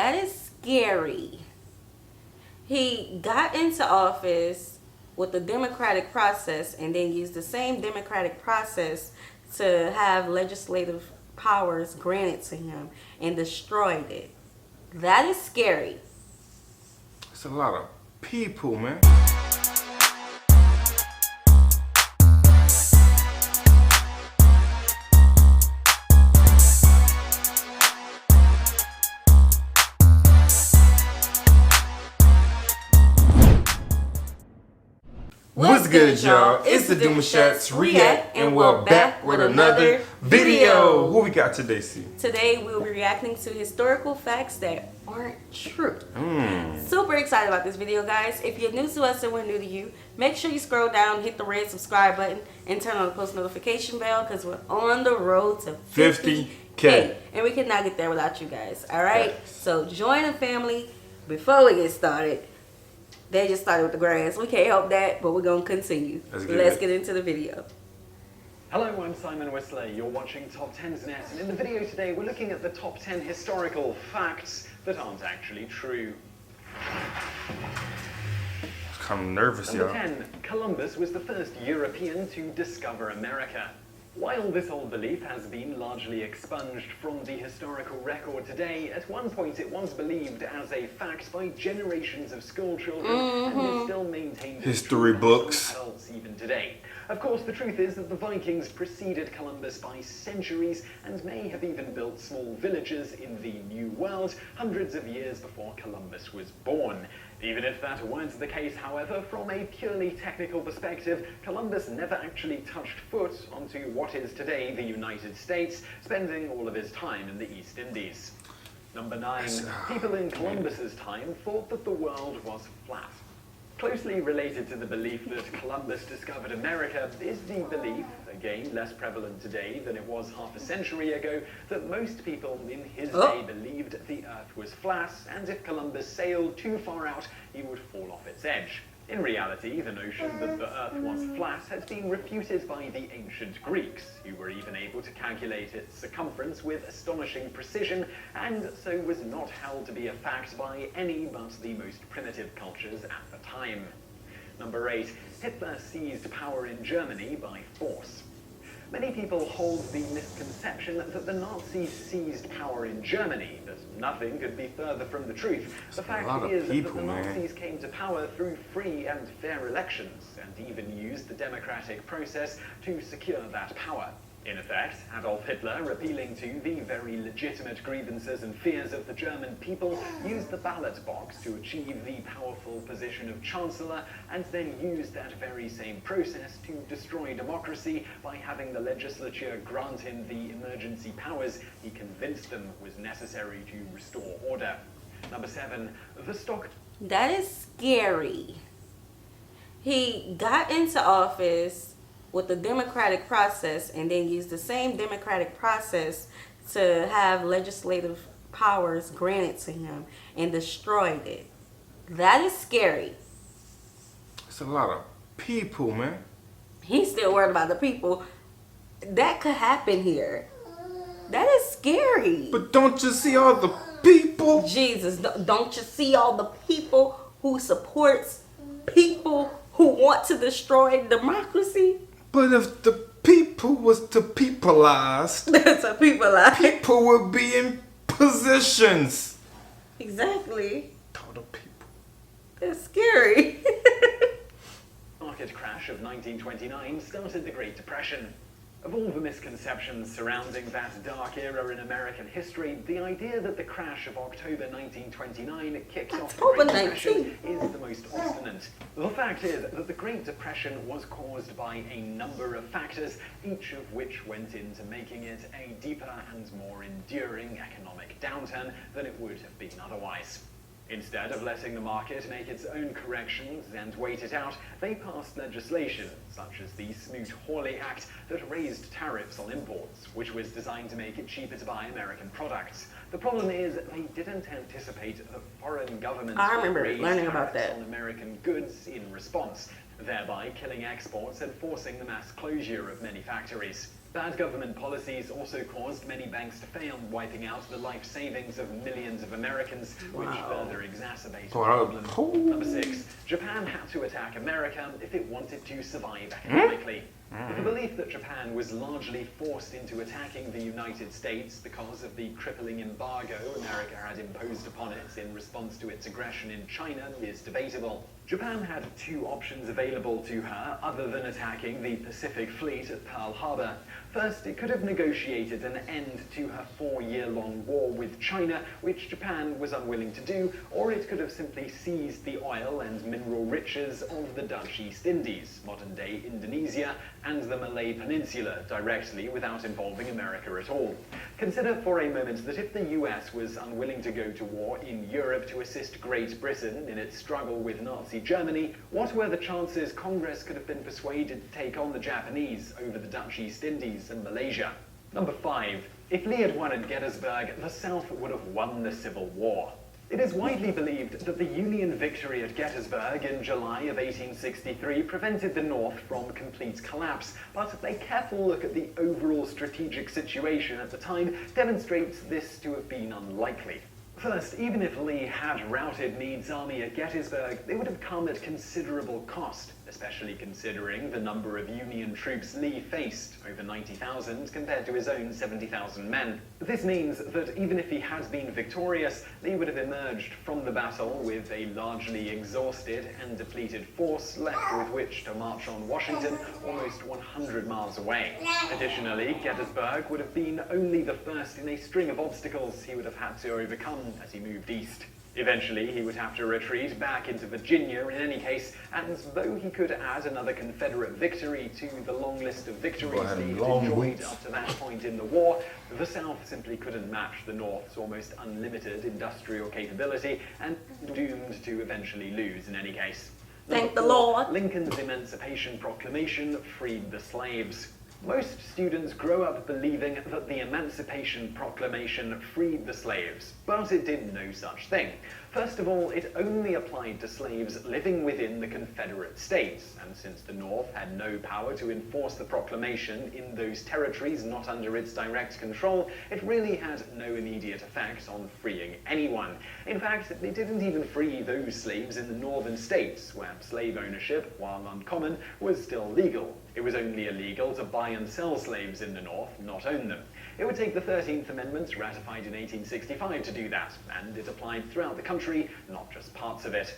That is scary. He got into office with the democratic process and then used the same democratic process to have legislative powers granted to him and destroyed it. That is scary. It's a lot of people, man. What's good, y'all? It's the Demouchets react, and we're back with another video. What we got today, C? Today we'll be reacting to historical facts that aren't true. Super excited about this video, guys. If you're new to us and we're new to you, make sure you scroll down, hit the red subscribe button, and turn on the post notification bell because we're on the road to 50K. And we cannot get there without you guys, all right? Yes. So join the family. Before we get started, they just started with the grass. We can't help that, but we're going to continue. Let's get into the video. Hello, I'm Simon Whistler. You're watching Top 10's Net, and in the video today, we're looking at the top 10 historical facts that aren't actually true. I'm nervous, y'all. Number 10. Columbus was the first European to discover America. While this old belief has been largely expunged from the historical record today, at one point it was believed as a fact by generations of school children and is still maintained history books by adults even today. Of course, the truth is that the Vikings preceded Columbus by centuries and may have even built small villages in the New World hundreds of years before Columbus was born. Even if that weren't the case, however, from a purely technical perspective, Columbus never actually touched foot onto what is today the United States, spending all of his time in the East Indies. Number 9. People in Columbus's time thought that the world was flat. Closely related to the belief that Columbus discovered America is the belief, again less prevalent today than it was half a century ago, that most people in his day believed the Earth was flat, and if Columbus sailed too far out, he would fall off its edge. In reality, the notion that the Earth was flat has been refuted by the ancient Greeks, who were even able to calculate its circumference with astonishing precision, and so was not held to be a fact by any but the most primitive cultures at the time. Number 8. Hitler seized power in Germany by force. Many people hold the misconception that the Nazis seized power in Germany, but nothing could be further from the truth. The fact is that the Nazis came to power through free and fair elections, and even used the democratic process to secure that power. In effect, Adolf Hitler, appealing to the very legitimate grievances and fears of the German people, used the ballot box to achieve the powerful position of Chancellor, and then used that very same process to destroy democracy by having the legislature grant him the emergency powers he convinced them was necessary to restore order. Number 7. The stock... That is scary. He got into office with the democratic process and then used the same democratic process to have legislative powers granted to him and destroyed it. That is scary. It's a lot of people, man. He's still worried about the people. That could happen here. That is scary. But don't you see all the people? Jesus, don't you see all the people who supports people who want to destroy democracy? But if the people was to peopleize, people would be in positions. Exactly. All the people. That's scary. Market crash of 1929 started the Great Depression. Of all the misconceptions surrounding that dark era in American history, the idea that the crash of October 1929 kicked off the Great Depression is the most obstinate. The fact is that the Great Depression was caused by a number of factors, each of which went into making it a deeper and more enduring economic downturn than it would have been otherwise. Instead of letting the market make its own corrections and wait it out, they passed legislation, such as the Smoot-Hawley Act, that raised tariffs on imports, which was designed to make it cheaper to buy American products. The problem is, they didn't anticipate that foreign governments would raise tariffs on American goods in response, thereby killing exports and forcing the mass closure of many factories. Bad government policies also caused many banks to fail, wiping out the life savings of millions of Americans, which further exacerbated the problem. Number 6. Japan had to attack America if it wanted to survive economically. The belief that Japan was largely forced into attacking the United States because of the crippling embargo America had imposed upon it in response to its aggression in China is debatable. Japan had 2 options available to her other than attacking the Pacific Fleet at Pearl Harbor. First, it could have negotiated an end to her 4-year-long war with China, which Japan was unwilling to do, or it could have simply seized the oil and mineral riches of the Dutch East Indies, modern-day Indonesia, and the Malay Peninsula directly without involving America at all. Consider for a moment that if the US was unwilling to go to war in Europe to assist Great Britain in its struggle with Nazi Germany, what were the chances Congress could have been persuaded to take on the Japanese over the Dutch East Indies and Malaysia? Number 5. If Lee had won at Gettysburg, the South would have won the Civil War. It is widely believed that the Union victory at Gettysburg in July of 1863 prevented the North from complete collapse, but a careful look at the overall strategic situation at the time demonstrates this to have been unlikely. First, even if Lee had routed Meade's army at Gettysburg, they would have come at considerable cost, especially considering the number of Union troops Lee faced, over 90,000 compared to his own 70,000 men. This means that even if he had been victorious, Lee would have emerged from the battle with a largely exhausted and depleted force left with which to march on Washington almost 100 miles away. Additionally, Gettysburg would have been only the first in a string of obstacles he would have had to overcome as he moved east. Eventually, he would have to retreat back into Virginia in any case, and though he could add another Confederate victory to the long list of victories Lee had enjoyed up to that point in the war, the South simply couldn't match the North's almost unlimited industrial capability and doomed to eventually lose in any case. Thank the Lord. Lincoln's Emancipation Proclamation freed the slaves. Most students grow up believing that the Emancipation Proclamation freed the slaves, but it did no such thing. First of all, it only applied to slaves living within the Confederate States, and since the North had no power to enforce the proclamation in those territories not under its direct control, it really had no immediate effect on freeing anyone. In fact, it didn't even free those slaves in the northern states, where slave ownership, while uncommon, was still legal. It was only illegal to buy and sell slaves in the North, not own them. It would take the 13th Amendment, ratified in 1865, to do that, and it applied throughout the country, not just parts of it.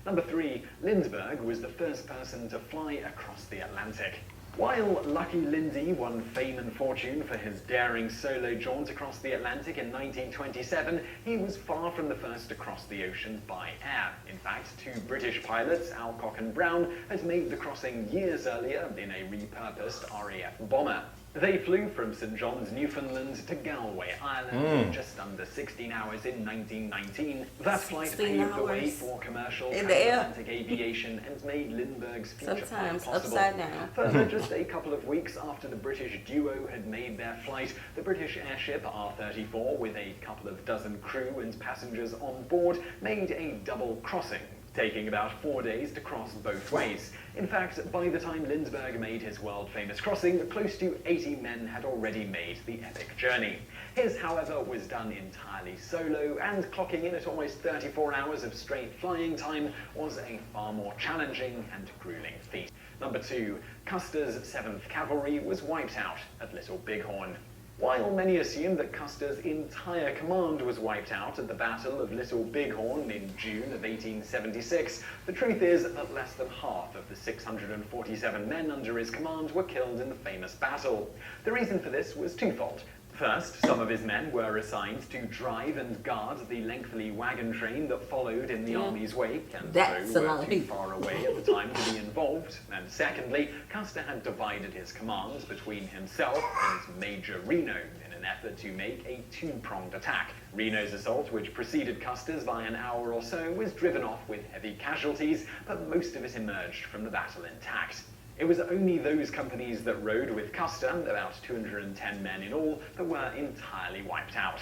Number 3. Lindbergh was the first person to fly across the Atlantic. While Lucky Lindy won fame and fortune for his daring solo jaunt across the Atlantic in 1927, he was far from the first to cross the ocean by air. In fact, 2 British pilots, Alcock and Brown, had made the crossing years earlier in a repurposed RAF bomber. They flew from St. John's, Newfoundland to Galway, Ireland in just under 16 hours in 1919. That flight paved the way for commercial transatlantic aviation and made Lindbergh's future flight possible. Upside down. Further, just a couple of weeks after the British duo had made their flight, the British airship R-34, with a couple of dozen crew and passengers on board, made a double crossing, taking about 4 days to cross both ways. In fact, by the time Lindbergh made his world-famous crossing, close to 80 men had already made the epic journey. His, however, was done entirely solo, and clocking in at almost 34 hours of straight flying time was a far more challenging and grueling feat. Number 2. Custer's 7th Cavalry was wiped out at Little Bighorn. While many assume that Custer's entire command was wiped out at the Battle of Little Bighorn in June of 1876, the truth is that less than half of the 647 men under his command were killed in the famous battle. The reason for this was twofold. First, some of his men were assigned to drive and guard the lengthy wagon train that followed in the army's wake, and so were too far away at the time to be involved. And secondly, Custer had divided his command between himself and Major Reno in an effort to make a 2-pronged attack. Reno's assault, which preceded Custer's by an hour or so, was driven off with heavy casualties, but most of it emerged from the battle intact. It was only those companies that rode with Custer, about 210 men in all, that were entirely wiped out.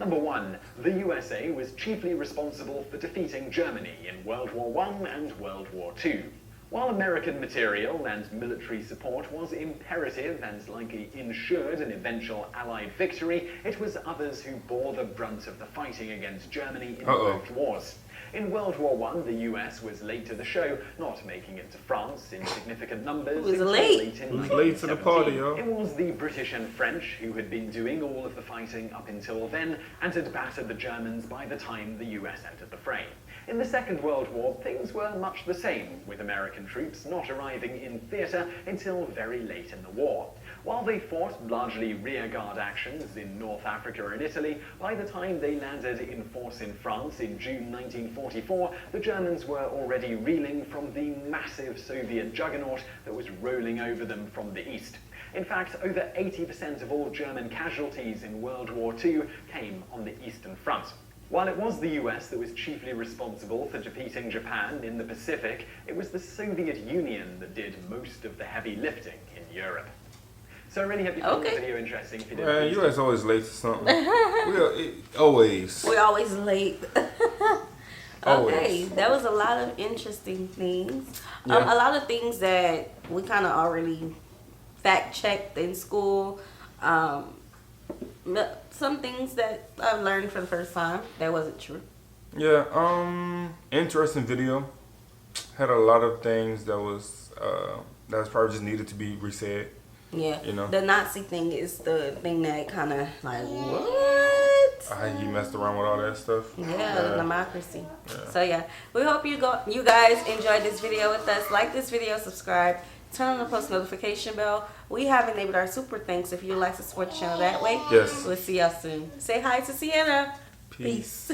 Number 1. The USA was chiefly responsible for defeating Germany in World War I and World War II. While American material and military support was imperative and likely ensured an eventual Allied victory, it was others who bore the brunt of the fighting against Germany in both wars. In World War I, the US was late to the show, not making it to France in significant numbers. It was late. It was late to the party, yo. It was the British and French who had been doing all of the fighting up until then and had battered the Germans by the time the US entered the fray. In the Second World War, things were much the same, with American troops not arriving in theatre until very late in the war. While they fought largely rearguard actions in North Africa and Italy, by the time they landed in force in France in June 1944, the Germans were already reeling from the massive Soviet juggernaut that was rolling over them from the east. In fact, over 80% of all German casualties in World War II came on the Eastern Front. While it was the US that was chiefly responsible for defeating Japan in the Pacific, it was the Soviet Union that did most of the heavy lifting in Europe. So I really hope you found the video interesting. If you did, you guys always late to something. Always. We're always late. Always. That was a lot of interesting things. Yeah. A lot of things that we kind of already fact-checked in school. Some things that I've learned for the first time that wasn't true. Yeah, interesting video. Had a lot of things that was probably just needed to be resaid. Yeah, you know, the Nazi thing is the thing that kind of like, what? You messed around with all that stuff. Yeah, democracy. Yeah. So yeah, we hope you guys enjoyed this video with us. Like this video, subscribe, turn on the post notification bell. We have enabled our super thanks if you'd like to support the channel that way. Yes. We'll see y'all soon. Say hi to Sienna. Peace.